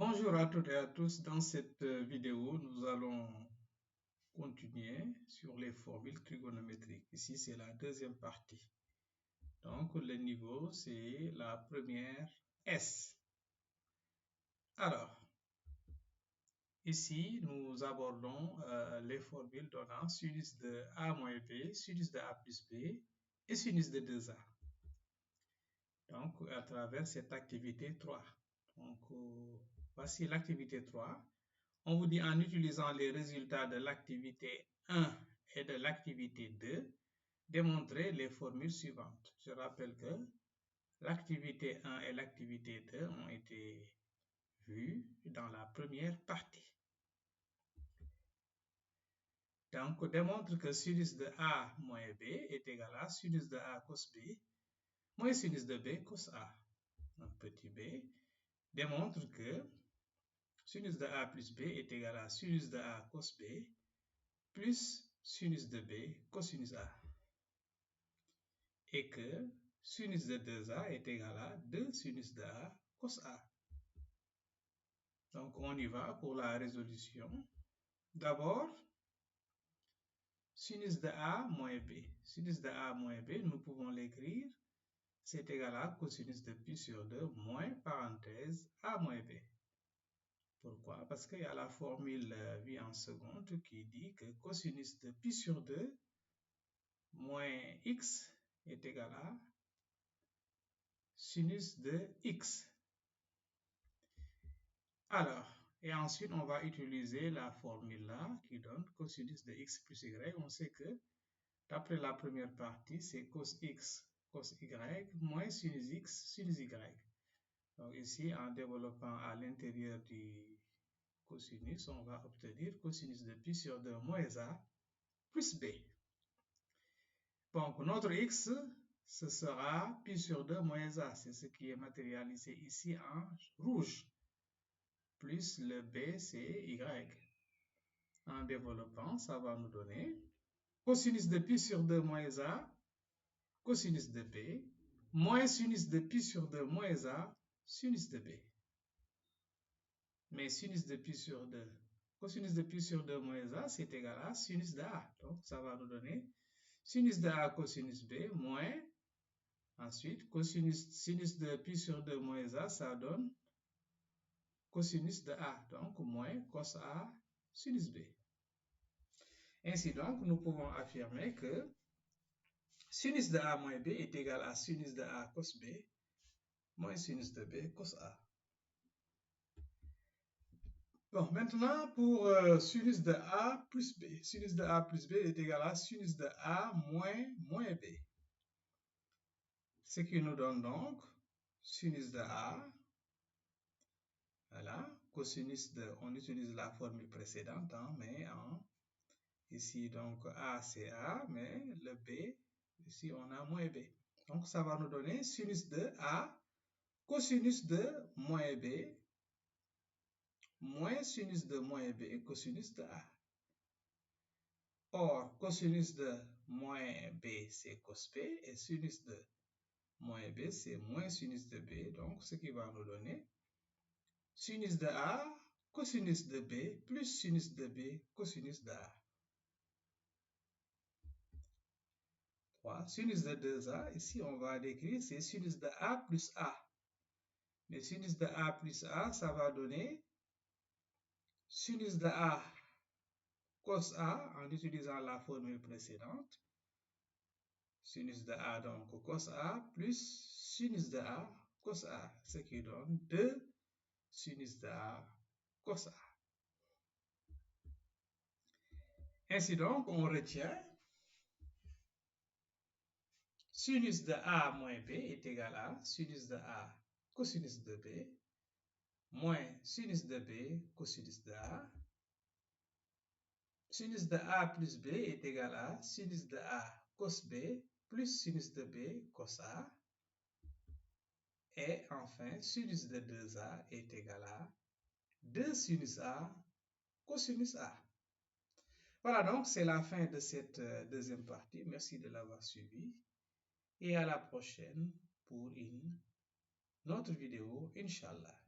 Bonjour à toutes et à tous. Dans cette vidéo, nous allons continuer sur les formules trigonométriques. Ici, c'est la deuxième partie. Donc, le niveau, c'est la première S. Alors, ici, nous abordons les formules donnant sinus de A moins B, sinus de A plus B et sinus de 2A. Donc, à travers cette activité 3. Donc, voici l'activité 3. On vous dit en utilisant les résultats de l'activité 1 et de l'activité 2, démontrer les formules suivantes. Je rappelle que l'activité 1 et l'activité 2 ont été vues dans la première partie. Donc, démontre que sinus de A moins B est égal à sinus de A cos B moins sinus de B cos A. Donc, petit b démontre que sinus de A plus B est égal à sinus de A cos B plus sinus de B cosinus A. Et que sinus de 2A est égal à 2 sinus de A cos A. Donc, on y va pour la résolution. D'abord, sinus de A moins B. Sinus de A moins B, nous pouvons l'écrire, c'est égal à cosinus de pi sur 2 moins parenthèse A moins B. Pourquoi? Parce qu'il y a la formule vue en seconde qui dit que cosinus de pi sur 2 moins x est égal à sinus de x. Alors, et ensuite, on va utiliser la formule là qui donne cosinus de x plus y. On sait que d'après la première partie, c'est cos x, cos y, moins sinus x, sinus y. Donc ici, en développant à l'intérieur du cosinus, on va obtenir cosinus de pi sur 2 moins a plus b. Donc, notre x, ce sera pi sur 2 moins a. C'est ce qui est matérialisé ici en rouge. Plus le b, c'est y. En développant, ça va nous donner cosinus de pi sur 2 moins a, cosinus de b, moins sinus de pi sur 2 moins a, sinus de b. Mais sinus de pi sur 2, cosinus de pi sur 2 moins a, c'est égal à sinus de a. Donc, ça va nous donner sinus de a cosinus b moins, ensuite, sinus de pi sur 2 moins a, ça donne cosinus de a. Donc, moins cos a sinus b. Ainsi donc, nous pouvons affirmer que sinus de A moins B est égal à sinus de A cos B moins sinus de B cos A. Bon, maintenant pour sinus de A plus B. Sinus de A plus B est égal à sinus de A moins B. Ce qui nous donne donc sinus de A, voilà, cosinus de, on utilise la formule précédente, hein, mais ici donc A c'est A, mais le B, ici on a moins B. Donc ça va nous donner sinus de A cosinus de moins B moins sinus de moins B cosinus de A. Or, cosinus de moins B c'est cos B et sinus de moins B c'est moins sinus de B. Donc ce qui va nous donner sinus de A cosinus de B plus sinus de B cosinus de A. Sinus de 2A, ici on va l'écrire, c'est sinus de A plus A. Mais sinus de A plus A, ça va donner sinus de A cos A en utilisant la formule précédente. Sinus de A donc cos A plus sinus de A cos A, ce qui donne 2 sinus de A cos A. Ainsi donc, on retient sinus de A moins B est égal à sinus de A cosinus de B moins sinus de B cosinus de A. Sinus de A plus B est égal à sinus de A cos B plus sinus de B cos A. Et enfin, sinus de 2A est égal à 2 sinus A cosinus A. Voilà donc, c'est la fin de cette deuxième partie. Merci de l'avoir suivi. Et à la prochaine pour une autre vidéo, Inch'Allah.